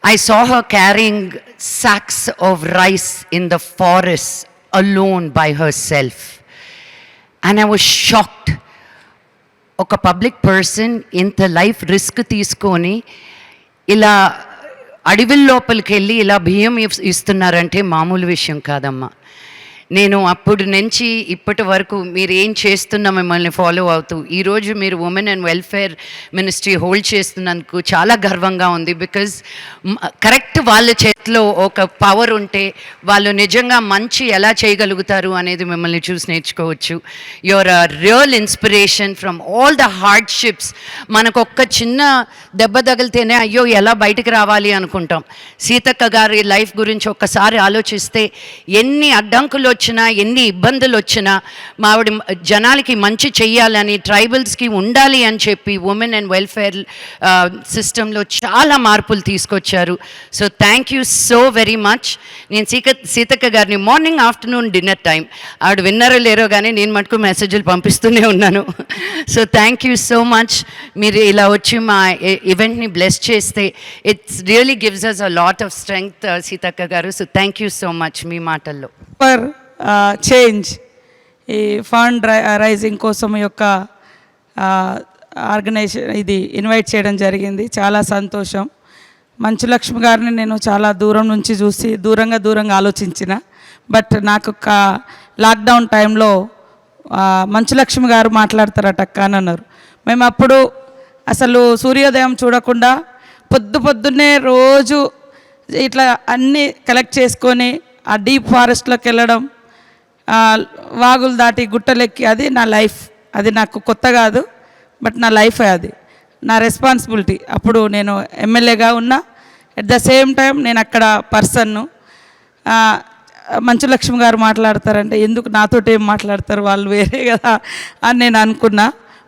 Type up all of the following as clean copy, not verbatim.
I saw her carrying sacks of rice in the forest alone by herself. And I was shocked. ఒక public person ఇంత life risk తీసుకొని ఇలా అడవిల లోపలికి వెళ్ళి ఇలా బియ్యం ఇస్తున్నారంటే మామూలు విషయం కాదమ్మా. నేను అప్పుడు నుంచి ఇప్పటి వరకు మీరు ఏం చేస్తున్నా మిమ్మల్ని ఫాలో అవుతూ ఈరోజు మీరు women and welfare ministry hold చేస్తున్నందుకు చాలా గర్వంగా ఉంది. బికాజ్ కరెక్ట్ వాళ్ళ చేతిలో ఒక పవర్ ఉంటే వాళ్ళు నిజంగా మంచి ఎలా చేయగలుగుతారు అనేది మిమ్మల్ని చూసి నేర్చుకోవచ్చు. Your a real inspiration from all the hardships. మనకు ఒక్క చిన్న దెబ్బ తగిలితేనే అయ్యో ఎలా బయటకు రావాలి అనుకుంటాం. సీతక్క గారి లైఫ్ గురించి ఒక్కసారి ఆలోచిస్తే ఎన్ని అడ్డంకులు వచ్చినా ఎన్ని ఇబ్బందులు వచ్చినా మావిడ జనాలకి మంచి చెయ్యాలని ట్రైబల్స్కి ఉండాలి అని చెప్పి ఉమెన్ అండ్ వెల్ఫేర్ సిస్టంలో చాలా మార్పులు తీసుకొచ్చారు. So thank you so very much. నేను సీతక్క గారిని మార్నింగ్ ఆఫ్టర్నూన్ డిన్నర్ టైం ఆవిడ విన్నారో లేరో కానీ నేను మటుకు మెసేజ్లు పంపిస్తూనే ఉన్నాను. So thank you so much. మీరు ఇలా వచ్చి మా ఈవెంట్ని బ్లెస్ చేస్తే it's really gives us a lot of strength Seethakka గారు. So thank you so much మీ మాటల్లో. ఫర్ చేంజ్ ఈ ఫండ్ రైజింగ్ కోసం యొక్క ఆర్గనైజేషన్ ఇది ఇన్వైట్ చేయడం జరిగింది. చాలా సంతోషం. మంచు లక్ష్మి గారిని నేను చాలా దూరం నుంచి చూసి దూరంగా ఆలోచించిన. బట్ నాకు లాక్డౌన్ టైంలో మంచు లక్ష్మి గారు మాట్లాడతారట అక్క అని అన్నారు. మేము అప్పుడు అసలు సూర్యోదయం చూడకుండా పొద్దున్నే రోజు ఇట్లా అన్నీ కలెక్ట్ చేసుకొని ఆ డీప్ ఫారెస్ట్లోకి వెళ్ళడం, వాగులు దాటి గుట్టలెక్కి, అది నా లైఫ్. అది నాకు కొత్త కాదు, బట్ నా లైఫ్ అది, నా రెస్పాన్సిబిలిటీ. అప్పుడు నేను ఎమ్మెల్యేగా ఉన్నా, ఎట్ ద సేమ్ టైం నేను అక్కడ పర్సన్ను. మంచులక్ష్మి గారు మాట్లాడతారంటే ఎందుకు నాతోటి ఏం మాట్లాడతారు, వాళ్ళు వేరే కదా అని నేను అనుకున్నా.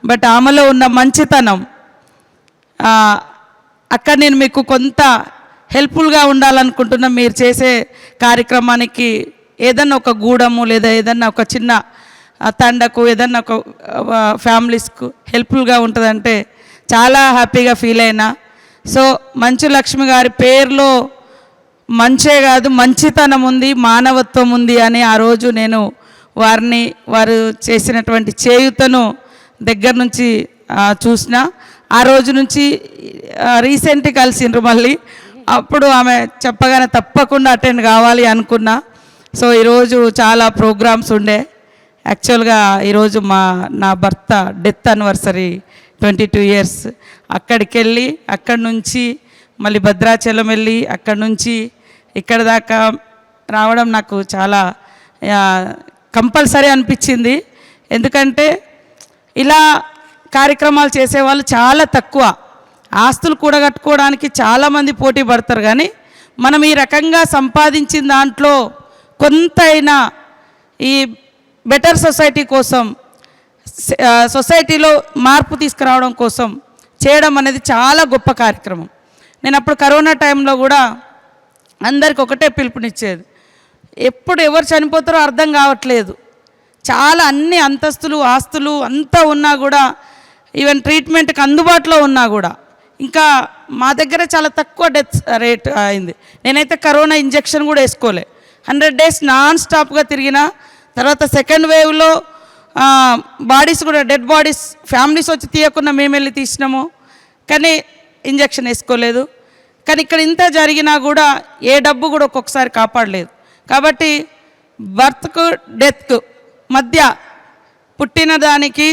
బట్ ఆమెలో ఉన్న మంచితనం, అక్కడ నేను మీకు కొంత హెల్ప్ఫుల్గా ఉండాలనుకుంటున్నా. మీరు చేసే కార్యక్రమానికి ఏదన్నా ఒక గూడము లేదా ఏదన్నా ఒక చిన్న తండకు ఏదన్నా ఒక ఫ్యామిలీస్కు హెల్ప్ఫుల్గా ఉంటుందంటే చాలా హ్యాపీగా ఫీల్ అయినా. సో మంచులక్ష్మి గారి పేరులో మంచే కాదు మంచితనం ఉంది, మానవత్వం ఉంది అని ఆ రోజు నేను వారు చేసినటువంటి చేయూతను దగ్గర నుంచి చూసిన. ఆ రోజు నుంచి రీసెంట్గా కలిసిండ్రు మళ్ళీ. అప్పుడు ఆమె చెప్పగానే తప్పకుండా అటెండ్ కావాలి అనుకున్నా. సో ఈరోజు చాలా ప్రోగ్రామ్స్ ఉండే. యాక్చువల్గా ఈరోజు నా భర్త డెత్ యానివర్సరీ 22 years. అక్కడికి వెళ్ళి అక్కడి నుంచి మళ్ళీ భద్రాచలం వెళ్ళి అక్కడి నుంచి ఇక్కడ దాకా రావడం నాకు చాలా కంపల్సరీ అనిపించింది. ఎందుకంటే ఇలా కార్యక్రమాలు చేసేవాళ్ళు చాలా తక్కువ. ఆస్తులు కూడగట్టుకోవడానికి చాలామంది పోటీ పడతారు, కానీ మనం ఈ రకంగా సంపాదించిన దాంట్లో కొంతైనా ఈ బెటర్ సొసైటీ కోసం, సొసైటీలో మార్పు తీసుకురావడం కోసం చేయడం అనేది చాలా గొప్ప కార్యక్రమం. నేను అప్పుడు కరోనా టైంలో కూడా అందరికి ఒకటే పిలుపునిచ్చేది, ఎప్పుడు ఎవరు చనిపోతారో అర్థం కావట్లేదు. చాలా అన్ని అంతస్తులు ఆస్తులు అంతా ఉన్నా కూడా, ఈవెన్ ట్రీట్మెంట్కి అందుబాటులో ఉన్నా కూడా ఇంకా మా దగ్గర చాలా తక్కువ డెత్ రేట్ అయింది. నేనైతే కరోనా ఇంజెక్షన్ కూడా వేసుకోలే. 100 days నాన్ స్టాప్గా తిరిగిన. తర్వాత సెకండ్ వేవ్లో బాడీస్ కూడా, డెడ్ బాడీస్ ఫ్యామిలీస్ వచ్చి తీయకుండా మేము వెళ్ళి తీసినాము, కానీ ఇంజెక్షన్ వేసుకోలేదు. కానీ ఇక్కడ ఇంత జరిగినా కూడా ఏ డబ్బు కూడా ఒక్కొక్కసారి కాపాడలేదు. కాబట్టి బర్త్కు డెత్కు మధ్య, పుట్టిన దానికి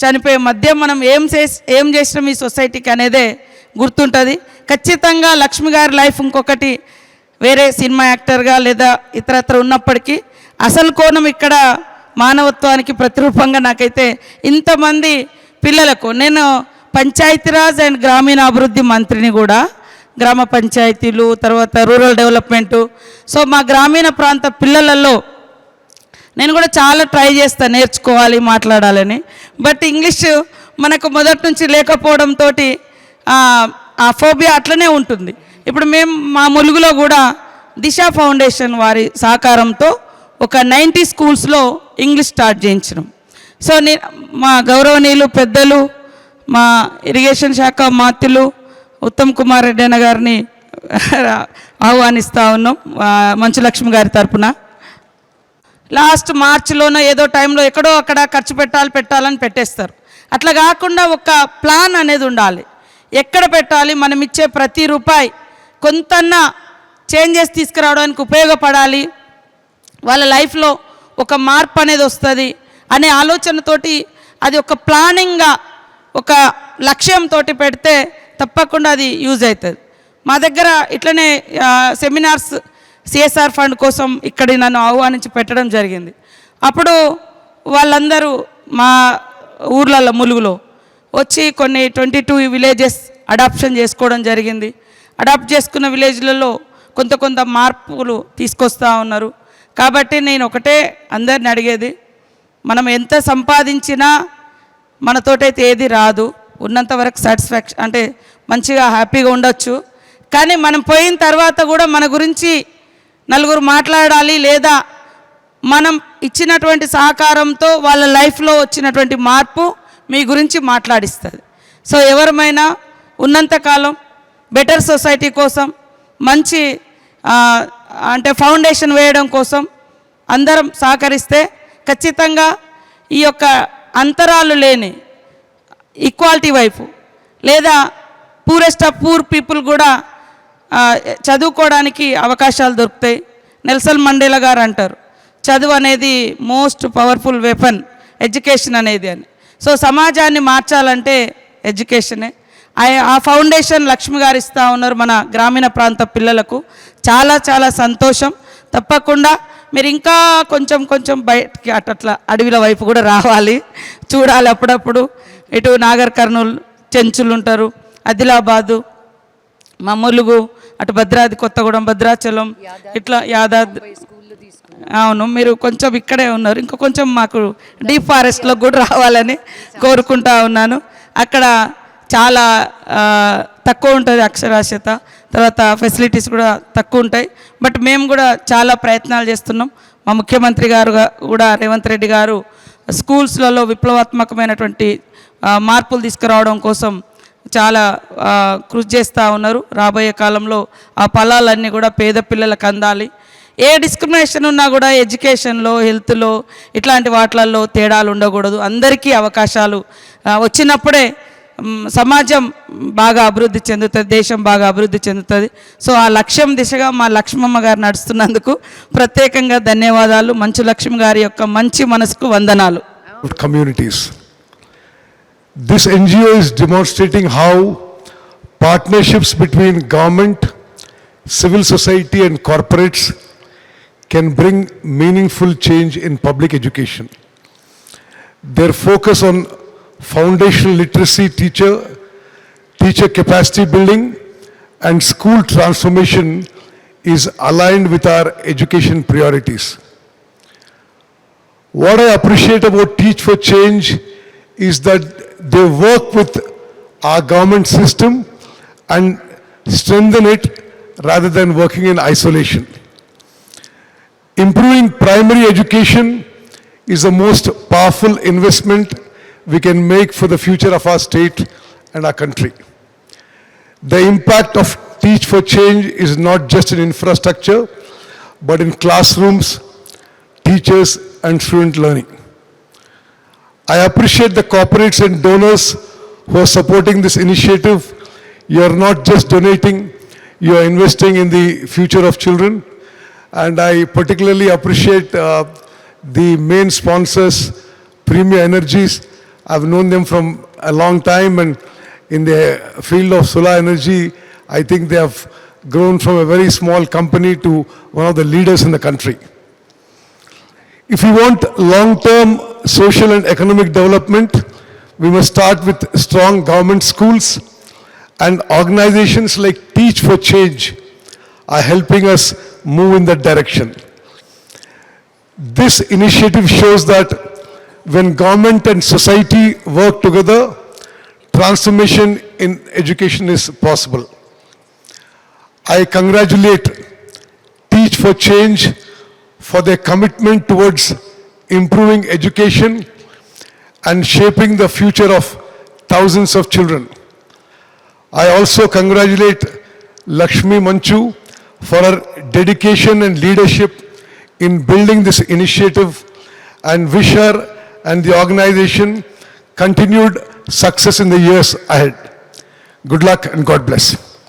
చనిపోయే మధ్య మనం ఏం చేసినాం ఈ సొసైటీకి అనేదే గుర్తుంటుంది. ఖచ్చితంగా లక్ష్మి గారి లైఫ్ ఇంకొకటి వేరే సినిమా యాక్టర్గా లేదా ఇతరత్ర ఉన్నప్పటికీ అసలు కోణం ఇక్కడ మానవత్వానికి ప్రతిరూపంగా నాకైతే ఇంతమంది పిల్లలకు, నేను పంచాయతీరాజ్ అండ్ గ్రామీణాభివృద్ధి మంత్రిని కూడా, గ్రామ పంచాయతీలు తర్వాత రూరల్ డెవలప్మెంటు. సో మా గ్రామీణ ప్రాంత పిల్లలలో నేను కూడా చాలా ట్రై చేస్తాను నేర్చుకోవాలి, మాట్లాడాలని. బట్ ఇంగ్లీష్ మనకు మొదటి నుంచి లేకపోవడంతో ఆ ఫోబియా అట్లనే ఉంటుంది. ఇప్పుడు మేము మా ములుగులో కూడా దిశ ఫౌండేషన్ వారి సహకారంతో ఒక 90 schools ఇంగ్లీష్ స్టార్ట్ చేయించినాం. సో మా గౌరవనీయులు పెద్దలు, మా ఇరిగేషన్ శాఖ మాత్యులు ఉత్తమ్ కుమార్ రెడ్డి అన్న గారిని ఆహ్వానిస్తూ ఉన్నాం మంచులక్ష్మి గారి తరపున. లాస్ట్ మార్చిలోనో ఏదో టైంలో ఎక్కడో అక్కడ ఖర్చు పెట్టాలని పెట్టేస్తారు. అట్లా కాకుండా ఒక ప్లాన్ అనేది ఉండాలి. ఎక్కడ పెట్టాలి, మనం ఇచ్చే ప్రతి రూపాయి కొంతన్నా చేంజెస్ తీసుకురావడానికి ఉపయోగపడాలి, వాళ్ళ లైఫ్లో ఒక మార్పు అనేది వస్తుంది అనే ఆలోచనతోటి, అది ఒక ప్లానింగ్గా ఒక లక్ష్యంతో పెడితే తప్పకుండా అది యూజ్ అవుతుంది. మా దగ్గర ఇట్లనే సెమినార్స్ CSR ఫండ్ కోసం ఇక్కడ నన్ను ఆహ్వానించి పెట్టడం జరిగింది. అప్పుడు వాళ్ళందరూ మా ఊర్లలో ములుగులో వచ్చి కొన్ని 22 villages అడాప్షన్ చేసుకోవడం జరిగింది. అడాప్ట్ చేసుకున్న విలేజ్లలో కొంత మార్పులు తీసుకొస్తూ ఉన్నారు. కాబట్టి నేను ఒకటే అందరిని అడిగేది, మనం ఎంత సంపాదించినా మనతోటైతే ఏది రాదు. ఉన్నంత వరకు సాటిస్ఫాక్షన్ అంటే మంచిగా హ్యాపీగా ఉండొచ్చు. కానీ మనం పోయిన తర్వాత కూడా మన గురించి నలుగురు మాట్లాడాలి, లేదా మనం ఇచ్చినటువంటి సహకారంతో వాళ్ళ లైఫ్లో వచ్చినటువంటి మార్పు మీ గురించి మాట్లాడిస్తుంది. సో ఎవరమైనా ఉన్నంతకాలం బెటర్ సొసైటీ కోసం, మంచి అంటే ఫౌండేషన్ వేయడం కోసం అందరం సహకరిస్తే ఖచ్చితంగా ఈ యొక్క అంతరాలు లేని ఈక్వాలిటీ వైపు, లేదా పూరెస్ట్ ఆఫ్ పూర్ పీపుల్ కూడా చదువుకోవడానికి అవకాశాలు దొరుకుతాయి. నెల్సన్ మండేలా గారు అంటారు, చదువు అనేది మోస్ట్ పవర్ఫుల్ వెపన్, ఎడ్యుకేషన్ అనేది అని. సో సమాజాన్ని మార్చాలంటే ఎడ్యుకేషనే. ఆ ఫౌండేషన్ లక్ష్మి గారు ఇస్తూ ఉన్నారు మన గ్రామీణ ప్రాంత పిల్లలకు. చాలా చాలా సంతోషం. తప్పకుండా మీరు ఇంకా కొంచెం కొంచెం బయటికి అట్లా అడవిల వైపు కూడా రావాలి, చూడాలి అప్పుడప్పుడు. ఇటు నాగర్ కర్నూలు చెంచులు ఉంటారు, ఆదిలాబాదు, మా ములుగు, అటు భద్రాద్రి కొత్తగూడెం, భద్రాచలం, ఇట్లా యాదాద్రి. అవును, మీరు కొంచెం ఇక్కడే ఉన్నారు, ఇంకా కొంచెం మాకు డీప్ ఫారెస్ట్లో కూడా రావాలని కోరుకుంటా ఉన్నాను. అక్కడ చాలా తక్కువ ఉంటుంది అక్షరాస్యత, తర్వాత ఫెసిలిటీస్ కూడా తక్కువ ఉంటాయి. బట్ మేము కూడా చాలా ప్రయత్నాలు చేస్తున్నాం. మా ముఖ్యమంత్రి గారు కూడా రేవంత్ రెడ్డి గారు స్కూల్స్లలో విప్లవాత్మకమైనటువంటి మార్పులు తీసుకురావడం కోసం చాలా కృషి చేస్తూ ఉన్నారు. రాబోయే కాలంలో ఆ ఫలాలన్నీ కూడా పేద పిల్లలకు అందాలి. ఏ డిస్క్రిమినేషన్ ఉన్నా కూడా ఎడ్యుకేషన్లో, హెల్త్లో, ఇట్లాంటి వాటిలలో తేడాలు ఉండకూడదు. అందరికీ అవకాశాలు వచ్చినప్పుడే సమాజం బాగా అభివృద్ధి చెందుతుంది, దేశం బాగా అభివృద్ధి చెందుతుంది. సో ఆ లక్ష్యం దిశగా మా లక్ష్మమ్మ గారు నడుస్తున్నందుకు ప్రత్యేకంగా ధన్యవాదాలు. మంచు లక్ష్మి గారి యొక్క మంచి మనసుకు వందనాలు. Communities. This NGO is demonstrating how partnerships between government, civil society and corporates can bring meaningful change in public education. Their focus on foundational literacy, teacher capacity building and school transformation is aligned with our education priorities. What I appreciate about Teach for Change is that they work with our government system and strengthen it rather than working in isolation. Improving primary education is the most powerful investment we can make for the future of our state and our country. The impact of Teach for Change is not just in infrastructure, but in classrooms, teachers and student learning. I appreciate the corporates and donors who are supporting this initiative. You are not just donating, you are investing in the future of children. And I particularly appreciate the main sponsors, Premier Energies. I've known them from a long time, and in the field of solar energy, I think they have grown from a very small company to one of the leaders in the country. If we want long-term social and economic development, we must start with strong government schools, and organizations like Teach for Change are helping us move in that direction. This initiative shows that when government and society work together, transformation in education is possible. I congratulate Teach for Change for their commitment towards improving education and shaping the future of thousands of children. I also congratulate Lakshmi Manchu for her dedication and leadership in building this initiative and wish her and the organization continued success in the years ahead. Good luck and God bless.